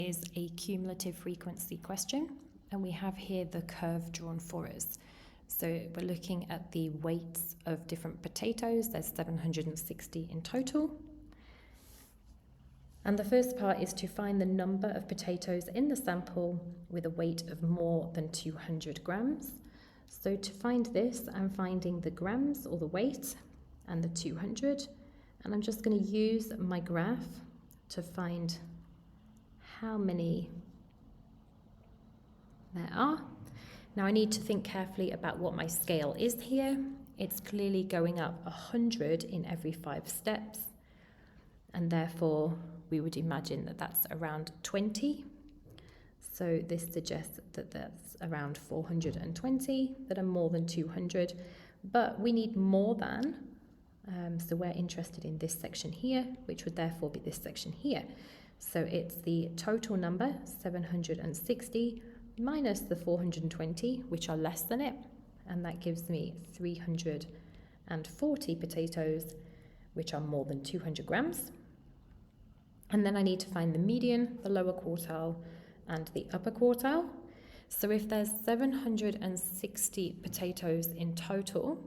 Is a cumulative frequency question, and we have here the curve drawn for us. So we're looking at the weights of different potatoes. There's 760 in total. And the first part is to find the number of potatoes in the sample with a weight of more than 200 grams. So to find this, I'm finding the grams or the weight and the 200. And I'm just going to use my graph to find how many there are. Now I need to think carefully about what my scale is here. It's clearly going up 100 in every 5 steps, and therefore we would imagine that that's around 20. So this suggests that that's around 420 that are more than 200, but we need more than, so we're interested in this section here, which would therefore be this section here. So it's the total number, 760, minus the 420, which are less than it, and that gives me 340 potatoes, which are more than 200 grams. And then I need to find the median, the lower quartile, and the upper quartile. So if there's 760 potatoes in total,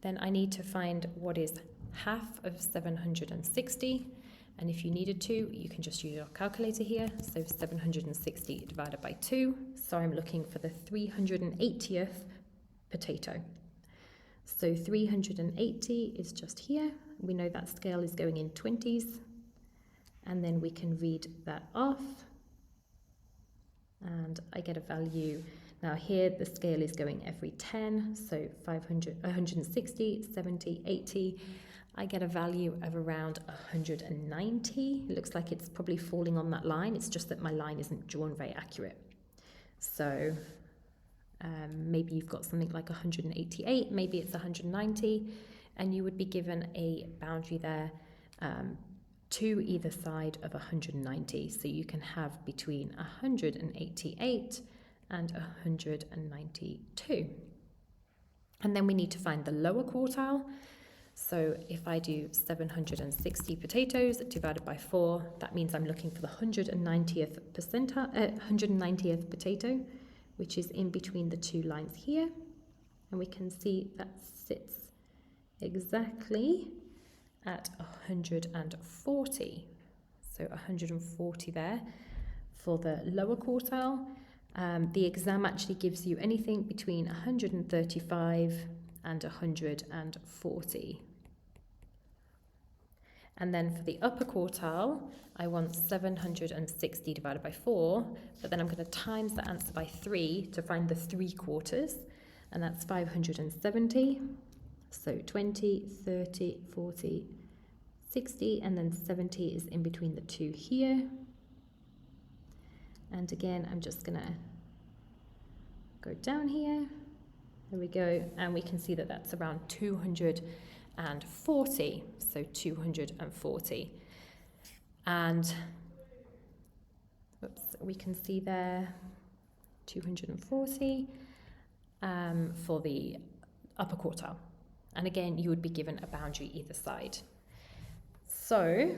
then I need to find what is half of 760. And if you needed to, you can just use your calculator here. So 760 divided by 2. So I'm looking for the 380th potato. So 380 is just here. We know that scale is going in 20s. And then we can read that off. And I get a value. Now here the scale is going every 10. So 500, 160, 70, 80. I get a value of around 190. It looks like it's probably falling on that line. It's just that my line isn't drawn very accurate. So maybe you've got something like 188, maybe it's 190, and you would be given a boundary there to either side of 190. So you can have between 188 and 192. And then we need to find the lower quartile. So if I do 760 potatoes divided by 4, that means I'm looking for the 190th potato, which is in between the 2 lines here. And we can see that sits exactly at 140. So 140 there for the lower quartile. The exam actually gives you anything between 135 and 140. And then for the upper quartile, I want 760 divided by 4, but then I'm going to times the answer by 3 to find the 3/4, and that's 570. So 20, 30, 40, 60, and then 70 is in between the 2 here. And again, I'm just going to go down here. There we go, and we can see that that's around 240, so 240. And we can see there 240 for the upper quartile. And again, you would be given a boundary either side. So,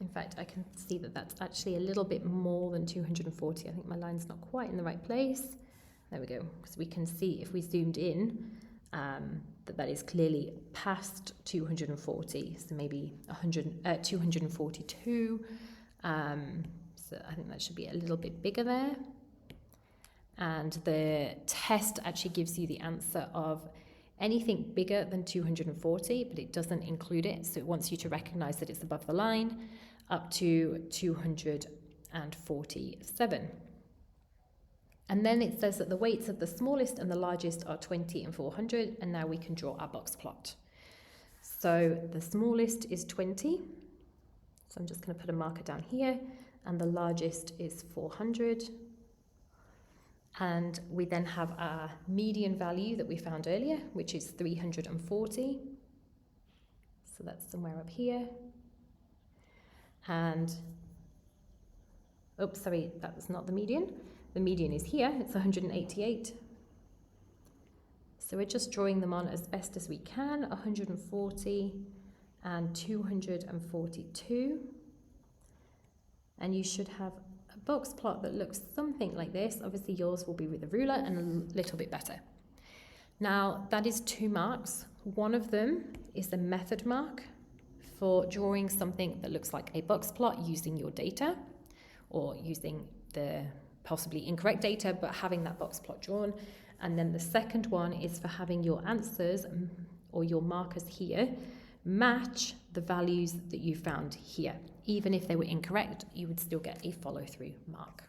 in fact, I can see that that's actually a little bit more than 240. I think my line's not quite in the right place. There we go, because we can see if we zoomed in that is clearly past 240, so maybe 242. So I think that should be a little bit bigger there. And the test actually gives you the answer of anything bigger than 240, but it doesn't include it, so it wants you to recognize that it's above the line, up to 247. And then it says that the weights of the smallest and the largest are 20 and 400, and now we can draw our box plot. So the smallest is 20, so I'm just going to put a marker down here, and the largest is 400. And we then have our median value that we found earlier, which is 340. So that's somewhere up here. And, oops, sorry, that was not the median. The median is here, it's 188. So we're just drawing them on as best as we can, 140 and 242. and you should have a box plot that looks something like this. Obviously yours will be with a ruler and a little bit better. Now that is 2 marks. One of them is the method mark for drawing something that looks like a box plot using your data, or using the possibly incorrect data but having that box plot drawn. And then the second one is for having your answers or your markers here match the values that you found here. Even if they were incorrect, you would still get a follow-through mark.